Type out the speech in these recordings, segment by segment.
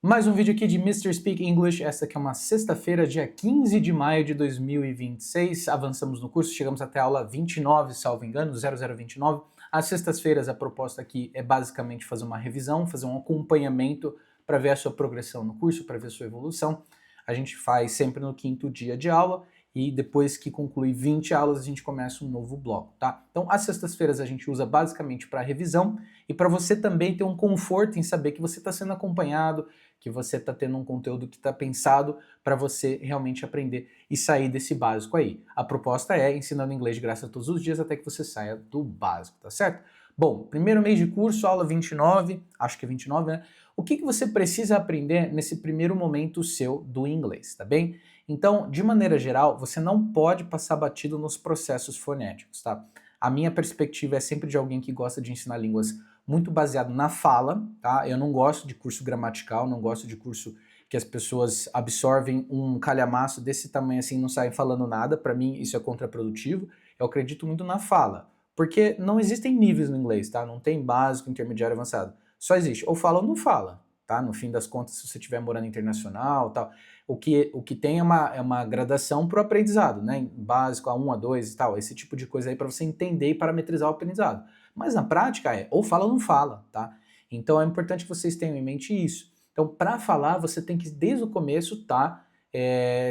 Mais um vídeo aqui de Mr. Speak English. Essa aqui é uma sexta-feira, dia 15 de maio de 2026. Avançamos no curso, chegamos até a aula 29, salvo engano, 0029. Às sextas-feiras a proposta aqui é basicamente fazer uma revisão, fazer um acompanhamento para ver a sua progressão no curso, para ver a sua evolução. A gente faz sempre no quinto dia de aula e depois que conclui 20 aulas a gente começa um novo bloco, tá? Então as sextas-feiras a gente usa basicamente para revisão e para você também ter um conforto em saber que você está sendo acompanhado, que você está tendo um conteúdo que está pensado para você realmente aprender e sair desse básico aí. A proposta é ensinando inglês de graça todos os dias até que você saia do básico, tá certo? Bom, primeiro mês de curso, aula 29, acho que é 29, né? O que você precisa aprender nesse primeiro momento seu do inglês, tá bem? Então, de maneira geral, você não pode passar batido nos processos fonéticos, tá? A minha perspectiva é sempre de alguém que gosta de ensinar línguas muito baseado na fala, tá? Eu não gosto de curso gramatical, não gosto de curso que as pessoas absorvem um calhamaço desse tamanho assim e não saem falando nada. Para mim, isso é contraprodutivo. Eu acredito muito na fala, porque não existem níveis no inglês, tá? Não tem básico, intermediário, avançado. Só existe ou fala ou não fala, tá? No fim das contas, se você estiver morando internacional, tal, o que tem é uma gradação para o aprendizado, né? Básico, A1, A2 e tal, esse tipo de coisa aí para você entender e parametrizar o aprendizado. Mas na prática é ou fala ou não fala, tá? Então é importante que vocês tenham em mente isso. Então, para falar, você tem que, desde o começo, estar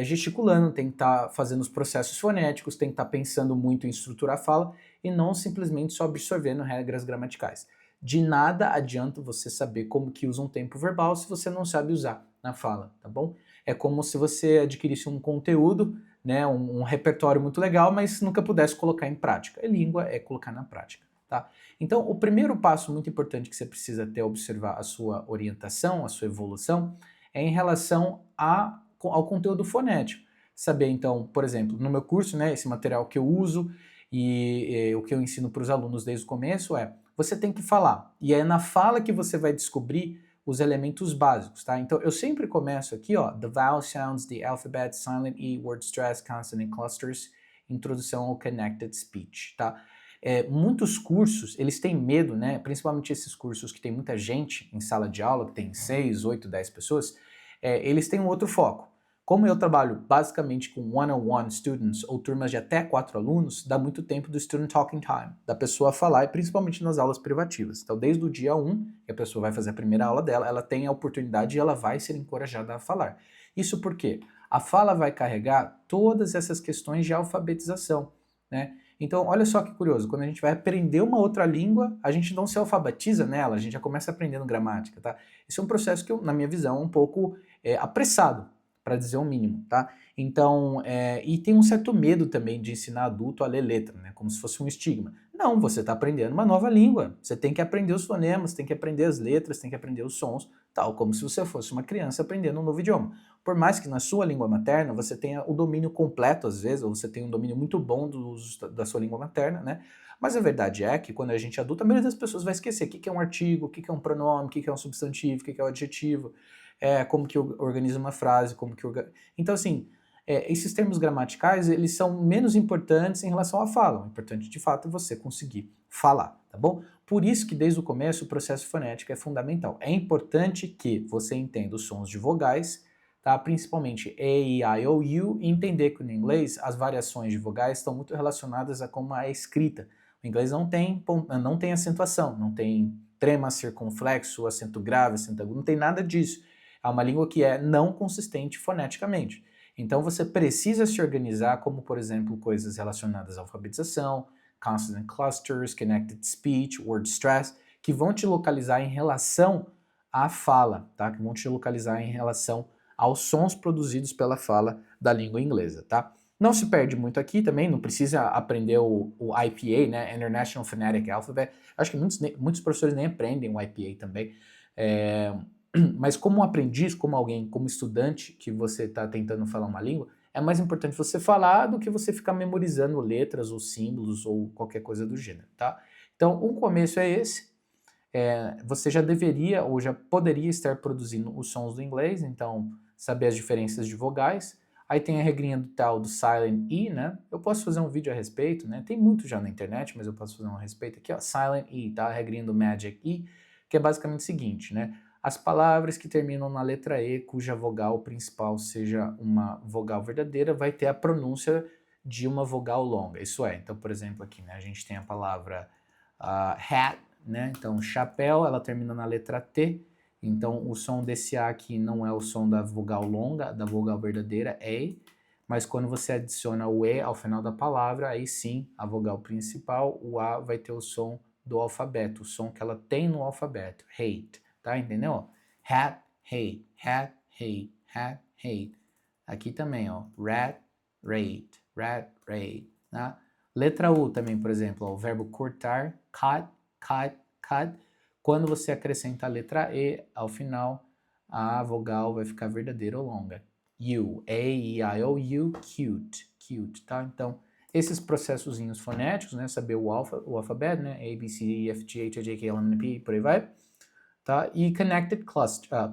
gesticulando, tem que estar fazendo os processos fonéticos, tem que estar pensando muito em estruturar a fala e não simplesmente só absorvendo regras gramaticais. De nada adianta você saber como que usa um tempo verbal se você não sabe usar na fala, tá bom? É como se você adquirisse um conteúdo, né, um repertório muito legal, mas nunca pudesse colocar em prática. E língua é colocar na prática, tá? Então, o primeiro passo muito importante que você precisa ter observar a sua orientação, a sua evolução, é em relação ao conteúdo fonético. Saber, então, por exemplo, no meu curso, né, esse material que eu uso e o que eu ensino para os alunos desde o começo é você tem que falar. E é na fala que você vai descobrir os elementos básicos, tá? Então eu sempre começo aqui, ó, the vowel sounds, the alphabet, silent E, word stress, consonant clusters, introdução ao connected speech, tá? Muitos cursos, eles têm medo, né? Principalmente esses cursos que tem muita gente em sala de aula, que tem 6, 8, 10 pessoas, eles têm um outro foco. Como eu trabalho basicamente com one-on-one students ou turmas de até 4 alunos, dá muito tempo do student talking time, da pessoa falar, e principalmente nas aulas privativas. Então, desde o dia 1, que a pessoa vai fazer a primeira aula dela, ela tem a oportunidade e ela vai ser encorajada a falar. Isso porque a fala vai carregar todas essas questões de alfabetização, né? Então, olha só que curioso, quando a gente vai aprender uma outra língua, a gente não se alfabetiza nela, a gente já começa aprendendo gramática, tá? Esse é um processo que, na minha visão, é um pouco apressado, para dizer o mínimo, tá? Então, e tem um certo medo também de ensinar adulto a ler letra, né? Como se fosse um estigma. Não, você está aprendendo uma nova língua. Você tem que aprender os fonemas, tem que aprender as letras, tem que aprender os sons, tal como se você fosse uma criança aprendendo um novo idioma. Por mais que na sua língua materna você tenha o domínio completo, às vezes, ou você tenha um domínio muito bom do uso da sua língua materna, né? Mas a verdade é que quando a gente é adulto, a maioria das pessoas vai esquecer o que é um artigo, o que é um pronome, o que é um substantivo, o que é um adjetivo, como que organiza uma frase, como que Então, assim, esses termos gramaticais, eles são menos importantes em relação à fala. O importante, de fato, é você conseguir falar, tá bom? Por isso que, desde o começo, o processo fonético é fundamental. É importante que você entenda os sons de vogais, tá? Principalmente E, I, O, U, e entender que no inglês as variações de vogais estão muito relacionadas a como é escrita. O inglês não tem acentuação, não tem trema, circunflexo, acento grave, acento agudo, não tem nada disso. É uma língua que é não consistente foneticamente. Então você precisa se organizar como, por exemplo, coisas relacionadas à alfabetização, consonant clusters, connected speech, word stress, que vão te localizar em relação à fala, tá? Que vão te localizar em relação aos sons produzidos pela fala da língua inglesa, tá? Não se perde muito aqui também, não precisa aprender o IPA, né? International Phonetic Alphabet. Acho que muitos professores nem aprendem o IPA também. Mas como aprendiz, como alguém, como estudante que você está tentando falar uma língua, é mais importante você falar do que você ficar memorizando letras ou símbolos ou qualquer coisa do gênero, tá? Então, um começo é esse. Você já deveria ou já poderia estar produzindo os sons do inglês, então saber as diferenças de vogais. Aí tem a regrinha do tal do silent E, né? Eu posso fazer um vídeo a respeito, né? Tem muito já na internet, mas eu posso fazer um a respeito aqui, ó. Silent E, tá? A regrinha do Magic E, que é basicamente o seguinte, né? as palavras que terminam na letra E, cuja vogal principal seja uma vogal verdadeira, vai ter a pronúncia de uma vogal longa. Isso é, então, por exemplo, aqui, né, a gente tem a palavra hat, né? Então, chapéu, ela termina na letra T. Então, o som desse A aqui não é o som da vogal longa, da vogal verdadeira, A. Mas quando você adiciona o E ao final da palavra, aí sim, a vogal principal, o A vai ter o som do alfabeto, o som que ela tem no alfabeto, hate, tá? Entendeu? Hat, hate, hat, hate, hat, hate. Aqui também, ó, rat, rate, tá? Letra U também, por exemplo, ó, o verbo cortar, cut. Quando você acrescenta a letra E ao final, a vogal vai ficar verdadeira ou longa. U, A-E-I-O-U, cute, tá? Então, esses processozinhos fonéticos, né, saber o alfabeto, né, A, B, C, D, E, F, G, H, I, J, K, L, M, N, P, por aí vai, tá? E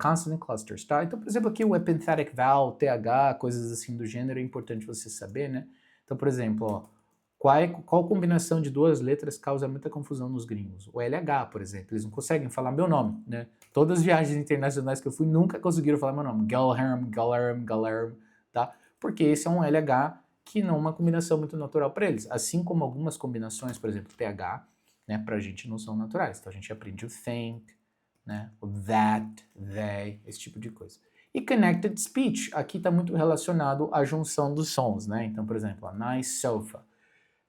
consonant clusters, tá? Então, por exemplo, aqui o epenthetic vowel, TH, coisas assim do gênero, é importante você saber, né? Então, por exemplo, ó, qual combinação de duas letras causa muita confusão nos gringos? O LH, por exemplo, eles não conseguem falar meu nome, né? Todas as viagens internacionais que eu fui nunca conseguiram falar meu nome. Galerm, tá? Porque esse é um LH que não é uma combinação muito natural para eles. Assim como algumas combinações, por exemplo, TH, né, pra gente não são naturais. Então a gente aprende o think, né, o that, they, esse tipo de coisa. E connected speech, aqui está muito relacionado à junção dos sons, né? Então, por exemplo, a nice sofa.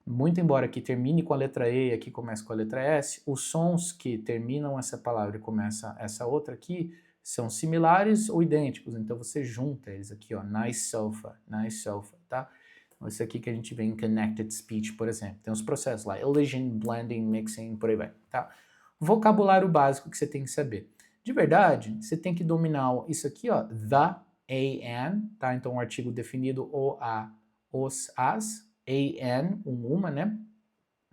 Muito embora aqui termine com a letra E e aqui comece com a letra S, os sons que terminam essa palavra e começa essa outra aqui são similares ou idênticos, então você junta eles aqui, ó, nice sofa, tá? Esse aqui que a gente vê em connected speech, por exemplo. Tem os processos lá, elision, blending, mixing, por aí vai, tá? Vocabulário básico que você tem que saber. De verdade, você tem que dominar isso aqui, ó, the, an, tá? Então, um artigo definido, o, a, os, as, an, uma, né?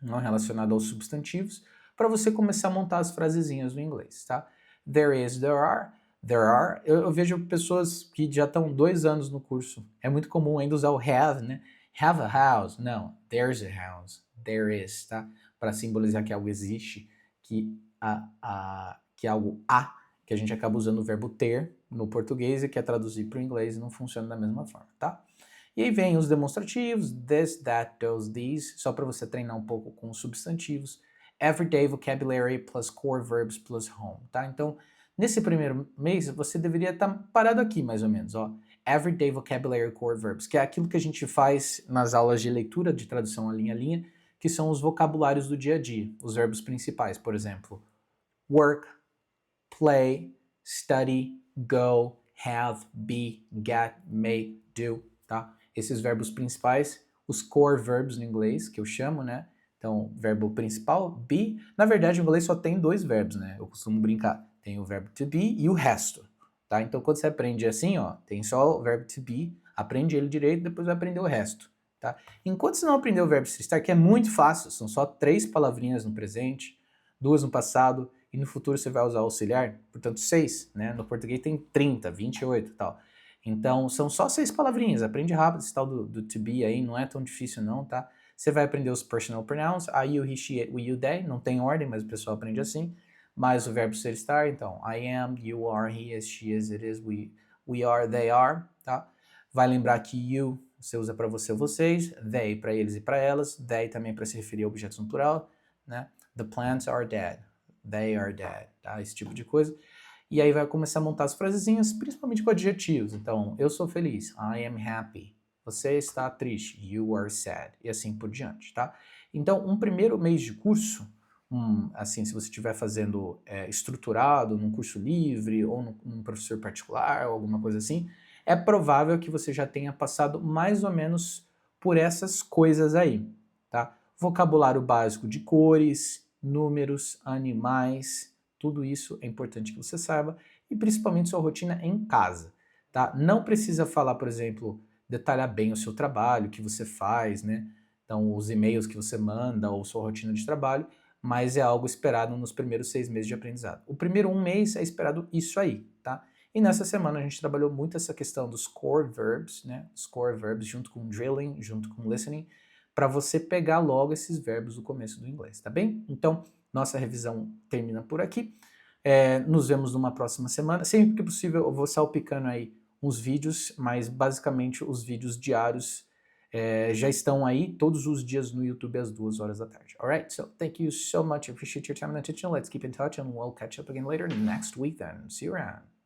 Não relacionado aos substantivos, para você começar a montar as frasezinhas no inglês, tá? There is, there are. Eu vejo pessoas que já estão 2 anos no curso. É muito comum ainda usar o have, né? Have a house. Não, there's a house. There is, tá? Para simbolizar que algo existe, que algo há, que a gente acaba usando o verbo ter no português e quer traduzir para o inglês e não funciona da mesma forma, tá? E aí vem os demonstrativos, this, that, those, these, só para você treinar um pouco com os substantivos. Everyday vocabulary plus core verbs plus home, tá? Então, nesse primeiro mês, você deveria estar parado aqui, mais ou menos, ó. Everyday vocabulary core verbs, que é aquilo que a gente faz nas aulas de leitura, de tradução a linha, que são os vocabulários do dia a dia, os verbos principais, por exemplo, work, play, study, go, have, be, get, make, do, tá? Esses verbos principais, os core verbs no inglês, que eu chamo, né? Então, verbo principal, be. Na verdade, em inglês só tem 2 verbos, né? Eu costumo brincar. Tem o verbo to be e o resto, tá? Então, quando você aprende assim, ó, tem só o verbo to be, aprende ele direito, depois vai aprender o resto, tá? Enquanto você não aprender o verbo to estar, que é muito fácil, são só 3 palavrinhas no presente, 2 no passado, e no futuro você vai usar auxiliar, portanto 6, né? No português tem 30, 28 e tal. Então, são só 6 palavrinhas, aprende rápido esse tal do to be aí, não é tão difícil não, tá? Você vai aprender os personal pronouns, I, you, he, she, it, we, you, they, não tem ordem, mas o pessoal aprende assim. Mais o verbo ser estar, então, I am, you are, he is, she is, it is, we are, they are, tá? Vai lembrar que you você usa para você ou vocês, they para eles e para elas, they também para se referir a objetos no plural, né? The plants are dead, they are dead, tá? Esse tipo de coisa. E aí vai começar a montar as frasezinhas, principalmente com adjetivos. Então, eu sou feliz, I am happy. Você está triste, you are sad. E assim por diante, tá? Então, um primeiro mês de curso, assim, se você estiver fazendo estruturado, num curso livre, ou num professor particular, ou alguma coisa assim, é provável que você já tenha passado mais ou menos por essas coisas aí, tá? Vocabulário básico de cores, números, animais, tudo isso é importante que você saiba, e principalmente sua rotina em casa, tá? Não precisa falar, por exemplo, detalhar bem o seu trabalho, o que você faz, né? Então, os e-mails que você manda ou sua rotina de trabalho, mas é algo esperado nos primeiros 6 meses de aprendizado. O primeiro 1 mês é esperado isso aí, tá? E nessa semana a gente trabalhou muito essa questão dos core verbs, né? Os core verbs junto com drilling, junto com listening, para você pegar logo esses verbos do começo do inglês, tá bem? Então, nossa revisão termina por aqui. Nos vemos numa próxima semana. Sempre que possível eu vou salpicando aí uns vídeos, mas basicamente os vídeos diários já estão aí todos os dias no YouTube às 2 horas da tarde. Alright, so thank you so much. I appreciate your time and attention. Let's keep in touch and we'll catch up again later next week then. See you around.